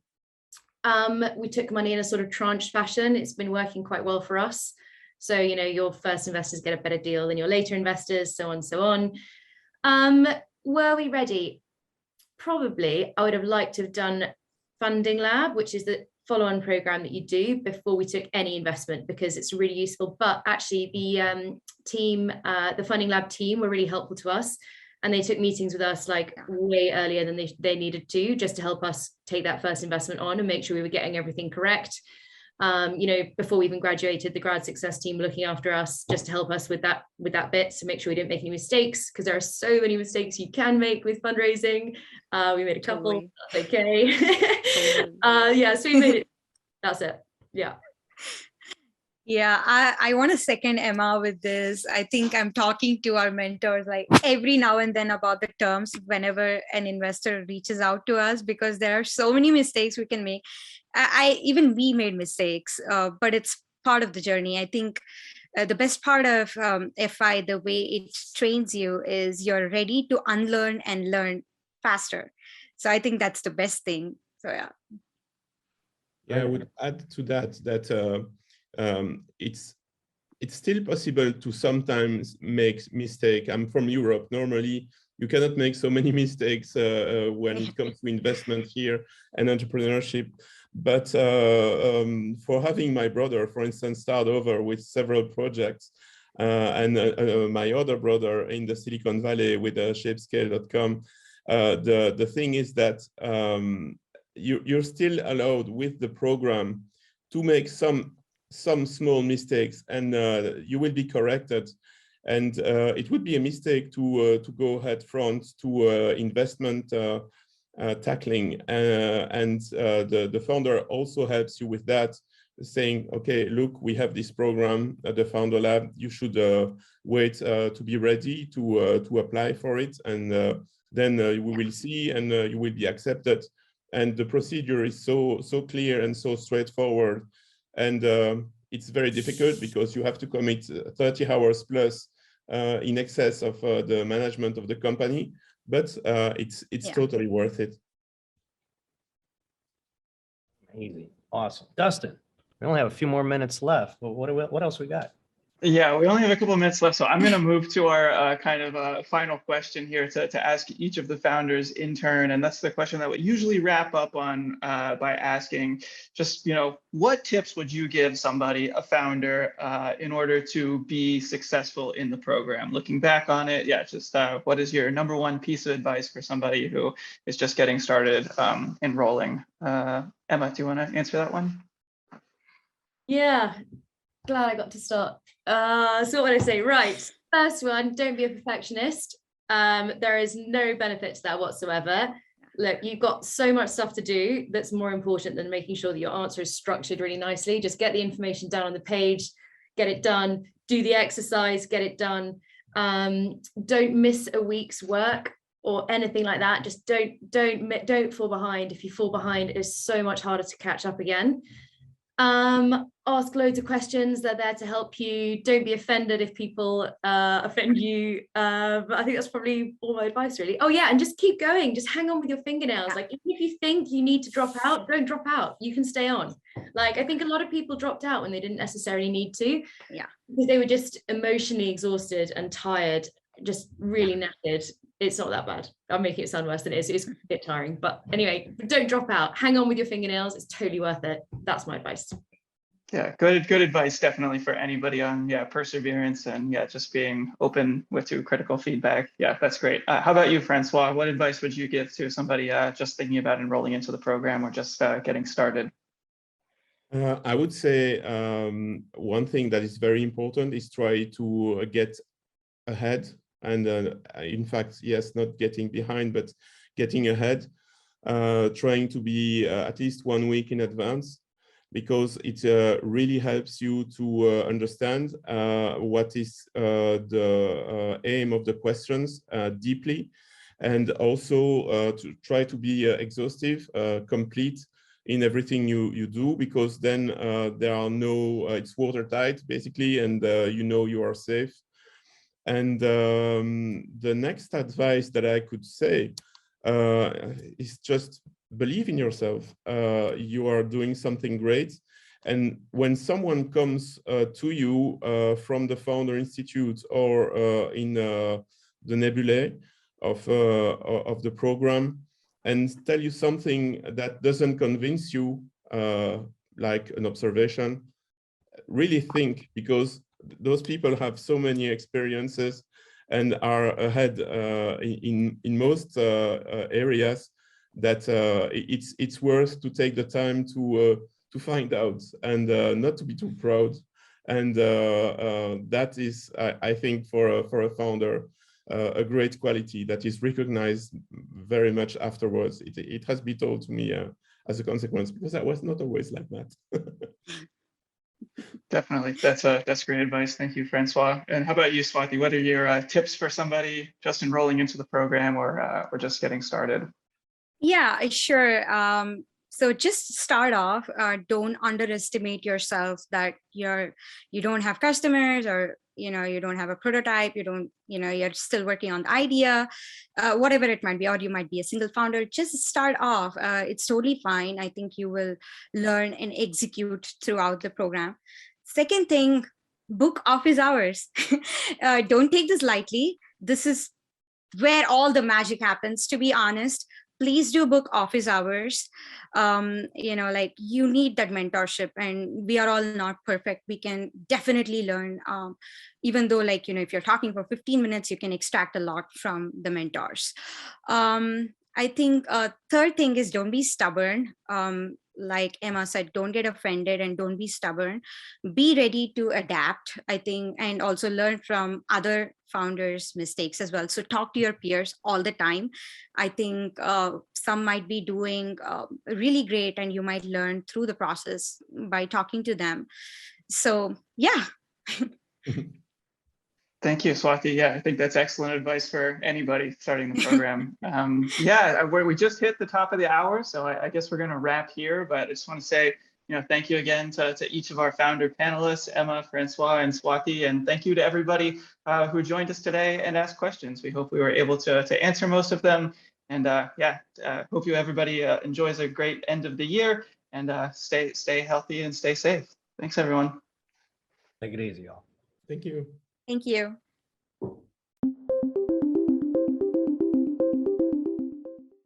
S3: We took money in a sort of tranche fashion. It's been working quite well for us. So, your first investors get a better deal than your later investors, so on, so on. Were we ready? Probably. I would have liked to have done Funding Lab, which is the follow-on program that you do before we took any investment, because it's really useful. But actually the team, the Funding Lab team were really helpful to us, and they took meetings with us like way earlier than they needed to, just to help us take that first investment on and make sure we were getting everything correct. Before we even graduated, the grad success team looking after us just to help us with that bit, to make sure we didn't make any mistakes, because there are so many mistakes you can make with fundraising. We made a couple.
S5: Totally.
S3: That's okay. So we made it. That's it. Yeah.
S5: Yeah, I want to second Emma with this. I think I'm talking to our mentors like every now and then about the terms whenever an investor reaches out to us, because there are so many mistakes we can make. Even we made mistakes, but it's part of the journey. I think the best part of FI, the way it trains you, is you're ready to unlearn and learn faster. So I think that's the best thing. So yeah.
S4: Yeah, I would add to that it's still possible to sometimes make mistake. I'm from Europe. Normally, you cannot make so many mistakes when it comes to investment here and entrepreneurship. But for having my brother, for instance, start over with several projects, and my other brother in the Silicon Valley with shapescale.com, the thing is that you're still allowed with the program to make some small mistakes, and you will be corrected. And it would be a mistake to go head front to investment tackling. And the founder also helps you with that, saying, okay, look, we have this program at the Founder Lab. You should wait to be ready to apply for it. And then we will see, and you will be accepted. And the procedure is so clear and so straightforward. And it's very difficult because you have to commit 30 hours plus in excess of the management of the company, but it's totally worth it.
S2: Amazing. Awesome. Dustin, we only have a few more minutes left, but what else we got?
S1: Yeah, we only have a couple of minutes left, so I'm going to move to our final question here to ask each of the founders in turn, and that's the question that we usually wrap up on by asking, just what tips would you give somebody, a founder, in order to be successful in the program? Looking back on it, just what is your number one piece of advice for somebody who is just getting started enrolling? Emma, do you want to answer that one?
S3: Yeah. Glad I got to start. So what would I say? Right. First one, don't be a perfectionist. There is no benefit to that whatsoever. Look, you've got so much stuff to do that's more important than making sure that your answer is structured really nicely. Just get the information down on the page, get it done, do the exercise, get it done. Don't miss a week's work or anything like that. Just don't fall behind. If you fall behind, it's so much harder to catch up again. Ask loads of questions. They're there to help you. Don't be offended if people offend you. But I think that's probably all my advice, really. Oh yeah, and just keep going. Just hang on with your fingernails. Like, even if you think you need to drop out, don't drop out. You can stay on. Like, I think a lot of people dropped out when they didn't necessarily need to.
S5: Yeah.
S3: Because they were just emotionally exhausted and tired, just really knackered. It's not that bad. I'm making it sound worse than it is. It's a bit tiring. But anyway, don't drop out. Hang on with your fingernails. It's totally worth it. That's my advice.
S1: Yeah, good advice, definitely, for anybody on perseverance and just being open to critical feedback. Yeah, that's great. How about you, Francois? What advice would you give to somebody just thinking about enrolling into the program or just getting started?
S4: I would say one thing that is very important is try to get ahead. And in fact, yes, not getting behind, but getting ahead, trying to be at least 1 week in advance, because it really helps you to understand what is the aim of the questions deeply, and also to try to be exhaustive, complete in everything you do, because then there are no, it's watertight basically, and you are safe. And the next advice that I could say is just believe in yourself. You are doing something great. And when someone comes to you from the Founder Institute or in the nebulae of the program and tell you something that doesn't convince you, like an observation, really think, because those people have so many experiences and are ahead in most areas, that it's worth to take the time to find out, and not to be too proud. And that is, I think, for a founder, a great quality that is recognized very much afterwards. It has been told to me as a consequence, because I was not always like that.
S1: Definitely, that's great advice. Thank you, Francois. And how about you, Swathi? What are your tips for somebody just enrolling into the program or just getting started?
S5: Yeah, sure. So just start off, don't underestimate yourself that you don't have customers, or you don't have a prototype, you're still working on the idea, whatever it might be, or you might be a single founder. Just start off. It's totally fine. I think you will learn and execute throughout the program. Second thing, book office hours. Don't take this lightly. This is where all the magic happens, to be honest. Please do book office hours. Like, you need that mentorship, and we are all not perfect. We can definitely learn, even though, like, if you're talking for 15 minutes, you can extract a lot from the mentors. I think third thing is, don't be stubborn. Like Emma said, don't get offended and don't be stubborn. Be ready to adapt, I think, and also learn from other founders' mistakes as well. So talk to your peers all the time. I think some might be doing really great, and you might learn through the process by talking to them. So yeah.
S1: Thank you, Swathi. Yeah, I think that's excellent advice for anybody starting the program. We just hit the top of the hour, so I guess we're going to wrap here. But I just want to say, thank you again to each of our founder panelists, Emma, Francois, and Swathi, and thank you to everybody who joined us today and asked questions. We hope we were able to answer most of them. And hope everybody enjoys a great end of the year, and stay healthy and stay safe. Thanks, everyone.
S2: Take it easy, y'all.
S4: Thank you.
S5: Thank you.